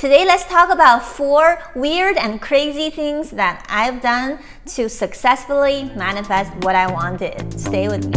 Today, let's talk about 4 weird and crazy things that I've done to successfully manifest what I wanted. Stay with me.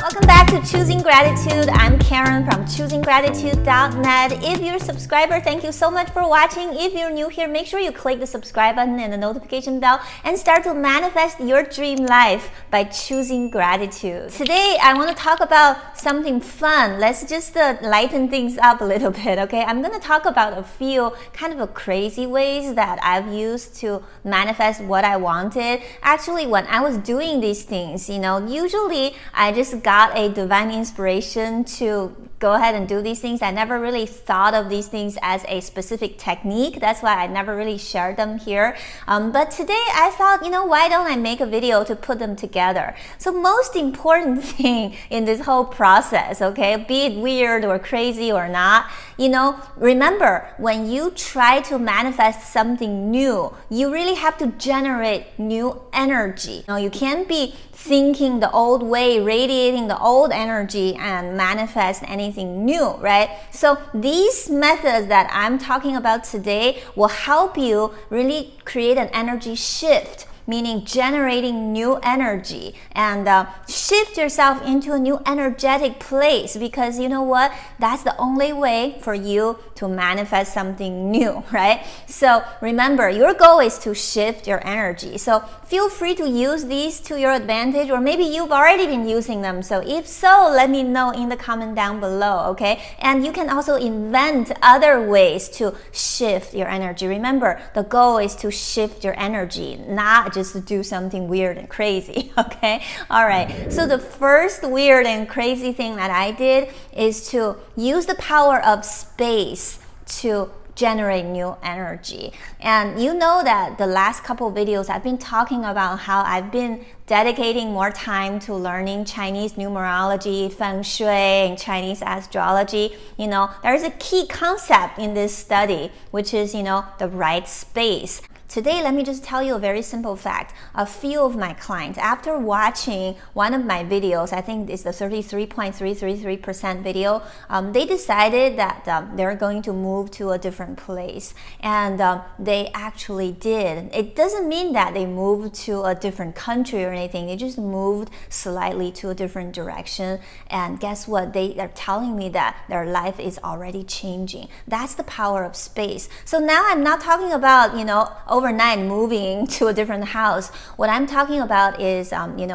Welcome back to Choosing Gratitude. I'm Karen from ChoosingGratitude.net. If you're a subscriber, thank you so much for watching. If you're new here, make sure you click the subscribe button and the notification bell and start to manifest your dream life by choosing gratitude. Today, I want to talk about something fun. Let's just lighten things up a little bit, okay? I'm going to talk about a few kind of crazy ways that I've used to manifest what I wanted. Actually, when I was doing these things, usually I just got a divine inspiration to go ahead and do these things. I never really thought of these things as a specific technique. That's why I never really shared them here. But today I thought, why don't I make a video to put them together? So most important thing in this whole process, okay, be it weird or crazy or not, remember when you try to manifest something new, you really have to generate new energy. You can't be thinking the old way, radiating the old energy and manifest anything new, right? So these methods that I'm talking about today will help you really create an energy shift, meaning generating new energy and shift yourself into a new energetic place, because you know what? That's the only way for you to manifest something new, right? So remember, your goal is to shift your energy. So feel free to use these to your advantage, or maybe you've already been using them. So if so, let me know in the comment down below, okay? And you can also invent other ways to shift your energy. Remember, the goal is to shift your energy, not just to do something weird and crazy, okay? All right, so the first weird and crazy thing that I did is to use the power of space to generate new energy. And you know that the last couple videos I've been talking about how I've been dedicating more time to learning Chinese numerology, feng shui, and Chinese astrology. There's a key concept in this study, which is, the right space. Today, let me just tell you a very simple fact. A few of my clients, after watching one of my videos, I think it's the 33.333% video, they decided that they're going to move to a different place. And they actually did. It doesn't mean that they moved to a different country or anything. They just moved slightly to a different direction. And guess what? They are telling me that their life is already changing. That's the power of space. So now I'm not talking about, overnight moving to a different house. What I'm talking about is,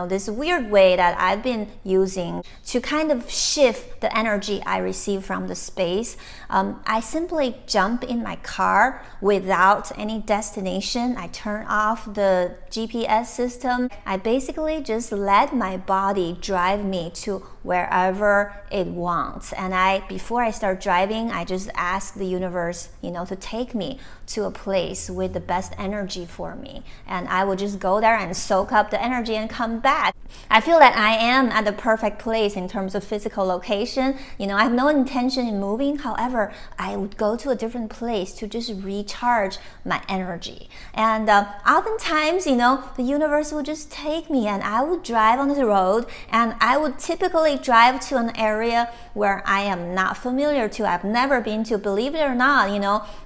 this weird way that I've been using to kind of shift the energy I receive from the space. I simply jump in my car without any destination. I turn off the GPS system. I basically just let my body drive me to wherever it wants. And before I start driving, I just ask the universe, to take me to a place with the best energy for me. And I will just go there and soak up the energy and come back. I feel that I am at the perfect place in terms of physical location. I have no intention in moving. However, I would go to a different place to just recharge my energy. And oftentimes, the universe will just take me and I would drive on the road, and I would typically drive to an area where I am not familiar to. I've never been to. Believe it or not,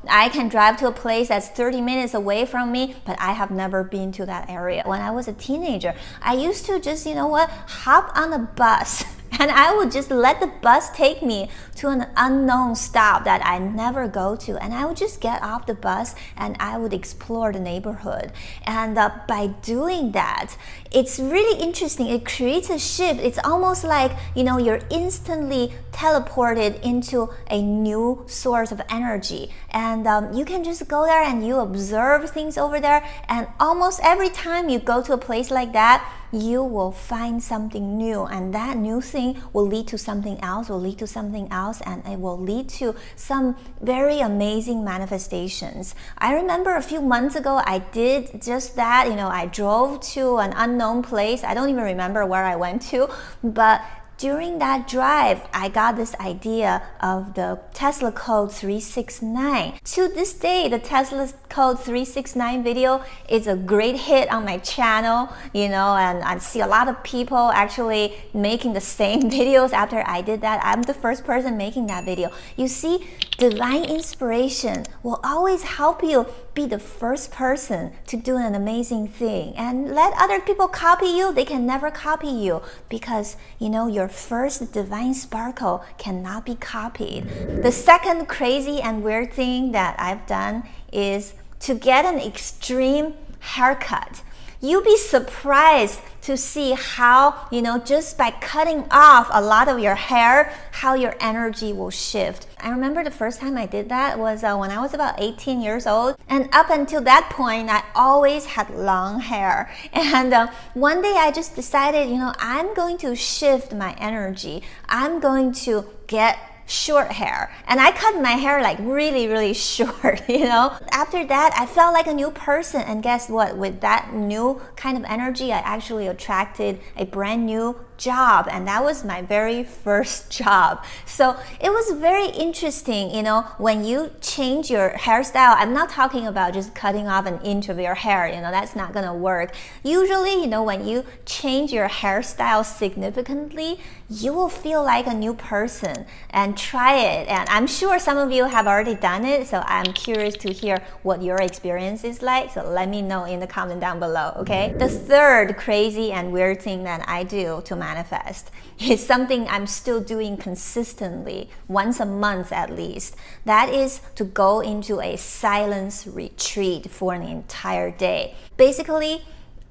I can drive to a place that's 30 minutes away from me, but I have never been to that area. When I was a teenager, I used to just, hop on a bus and I would just let the bus take me to an unknown stop that I never go to. And I would just get off the bus and I would explore the neighborhood. And by doing that, it's really interesting. It creates a shift. It's almost like, you're instantly teleported into a new source of energy. And you can just go there and you observe things over there. And almost every time you go to a place like that, you will find something new, and that new thing will lead to something else, and it will lead to some very amazing manifestations. I remember a few months ago, I did just that. I drove to an unknown place. I don't even remember where I went to, but during that drive, I got this idea of the Tesla Code 369. To this day, the Tesla Code 369 video is a great hit on my channel, and I see a lot of people actually making the same videos after I did that. I'm the first person making that video. You see, divine inspiration will always help you be the first person to do an amazing thing, and let other people copy you. They can never copy you because your first divine sparkle cannot be copied. The second crazy and weird thing that I've done is to get an extreme haircut. You'll be surprised to see how, just by cutting off a lot of your hair, how your energy will shift. I remember the first time I did that was when I was about 18 years old. And up until that point, I always had long hair. And one day I just decided, I'm going to shift my energy. I'm going to get short hair, and I cut my hair like really, really short. After that, I felt like a new person, and guess what? With that new kind of energy, I actually attracted a brand new job, and that was my very first job. So it was very interesting, when you change your hairstyle. I'm not talking about just cutting off an inch of your hair, that's not gonna work. Usually, when you change your hairstyle significantly, you will feel like a new person. And try it, and I'm sure some of you have already done it, so I'm curious to hear what your experience is like. So let me know in the comment down below, okay? The third crazy and weird thing that I do to manifest is something I'm still doing consistently, once a month at least. That is to go into a silence retreat for an entire day. Basically,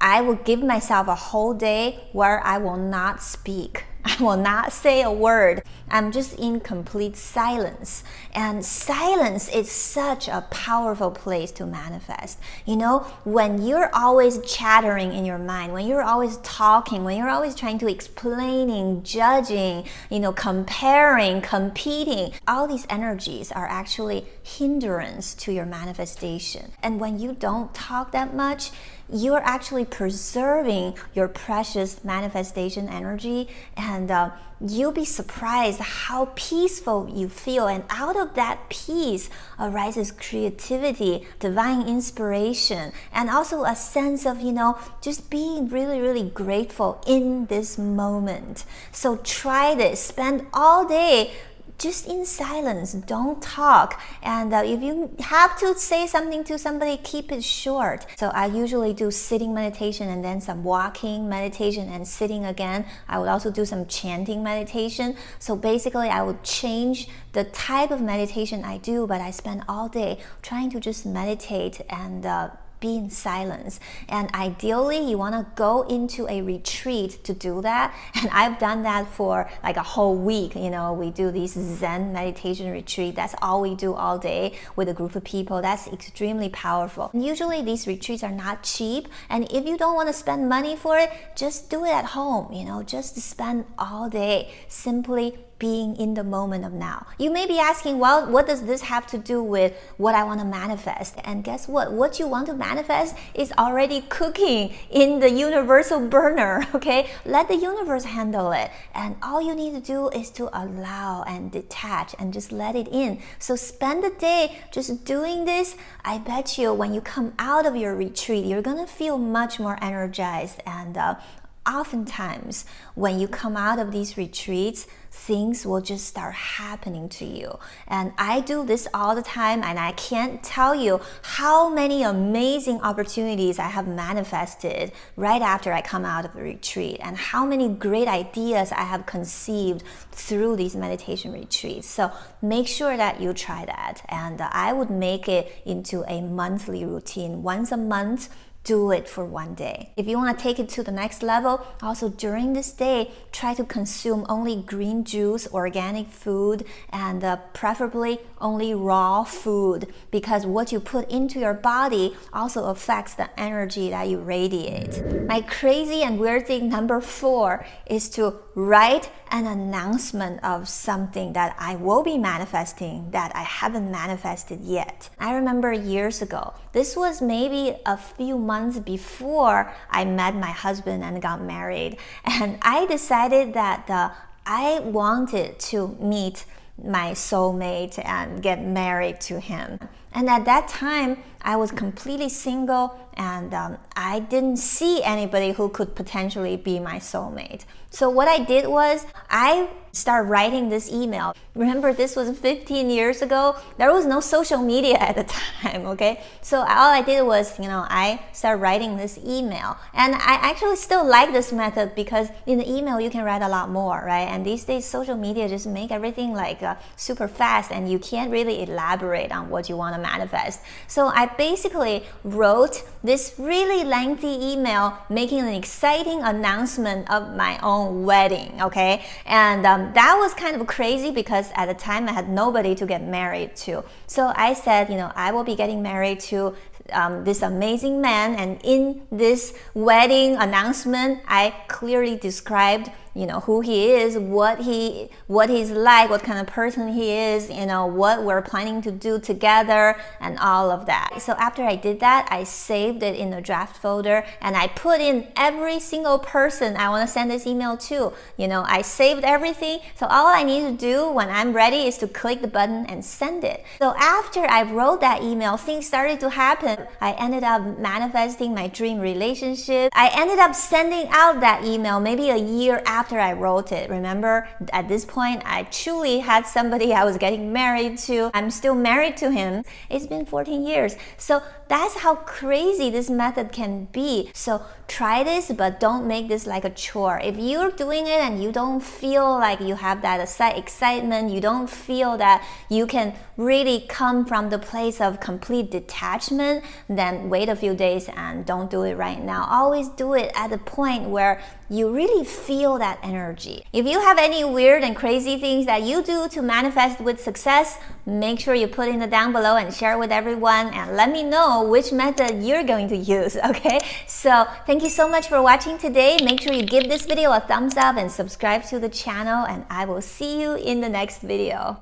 I will give myself a whole day where I will not speak. I will not say a word. I'm just in complete silence. And silence is such a powerful place to manifest. When you're always chattering in your mind, when you're always talking, when you're always trying to explaining, judging, comparing, competing, all these energies are actually hindrance to your manifestation. And when you don't talk that much, you're actually preserving your precious manifestation energy, and you'll be surprised how peaceful you feel. And out of that peace arises creativity, divine inspiration, and also a sense of, just being really, really grateful in this moment. So try this. Spend all day just in silence, don't talk. And if you have to say something to somebody, keep it short. So I usually do sitting meditation and then some walking meditation and sitting again. I would also do some chanting meditation. So basically I would change the type of meditation I do, but I spend all day trying to just meditate and be in silence. And ideally, you want to go into a retreat to do that. And I've done that for like a whole week. We do these Zen meditation retreat. That's all we do all day with a group of people. That's extremely powerful. And usually these retreats are not cheap. And if you don't want to spend money for it, just do it at home. Just spend all day simply being in the moment of now. You may be asking, well, what does this have to do with what I want to manifest? And guess what? What you want to manifest is already cooking in the universal burner, okay? Let the universe handle it. And all you need to do is to allow and detach and just let it in. So spend the day just doing this. I bet you when you come out of your retreat, you're gonna feel much more energized. And oftentimes when you come out of these retreats, things will just start happening to you. And I do this all the time, and I can't tell you how many amazing opportunities I have manifested right after I come out of the retreat, and how many great ideas I have conceived through these meditation retreats. So make sure that you try that. And I would make it into a monthly routine. Once a month, do it for one day. If you want to take it to the next level, also during this day, try to consume only green juice, organic food, and preferably only raw food, because what you put into your body also affects the energy that you radiate. My crazy and weird thing number 4 is to write an announcement of something that I will be manifesting that I haven't manifested yet. I remember years ago, this was maybe a few months before I met my husband and got married, and I decided that I wanted to meet my soulmate and get married to him. And at that time, I was completely single, and I didn't see anybody who could potentially be my soulmate. So what I did was I started writing this email. Remember, this was 15 years ago. There was no social media at the time, okay? So all I did was, I started writing this email. And I actually still like this method because in the email, you can write a lot more, right? And these days, social media just make everything like super fast, and you can't really elaborate on what you want to manifest. So I basically wrote this really lengthy email making an exciting announcement of my own wedding, okay? And that was kind of crazy because at the time I had nobody to get married to. So I said, I will be getting married to this amazing man, and in this wedding announcement, I clearly described who he is, what he's like, what kind of person he is, what we're planning to do together, and all of that. So after I did that, I saved it in a draft folder, and I put in every single person I want to send this email to. I saved everything, so all I need to do when I'm ready is to click the button and send it. So after I wrote that email, things started to happen. I ended up manifesting my dream relationship. I ended up sending out that email maybe a year after I wrote it. Remember, at this point, I truly had somebody I was getting married to. I'm still married to him. It's been 14 years. So that's how crazy this method can be. So try this, but don't make this like a chore. If you're doing it and you don't feel like you have that excitement, you don't feel that you can really come from the place of complete detachment, then wait a few days and don't do it right now. Always do it at the point where you really feel that energy. If you have any weird and crazy things that you do to manifest with success, make sure you put in it down below and share it with everyone, and let me know which method you're going to use, okay? So thank you so much for watching today. Make sure you give this video a thumbs up and subscribe to the channel, and I will see you in the next video.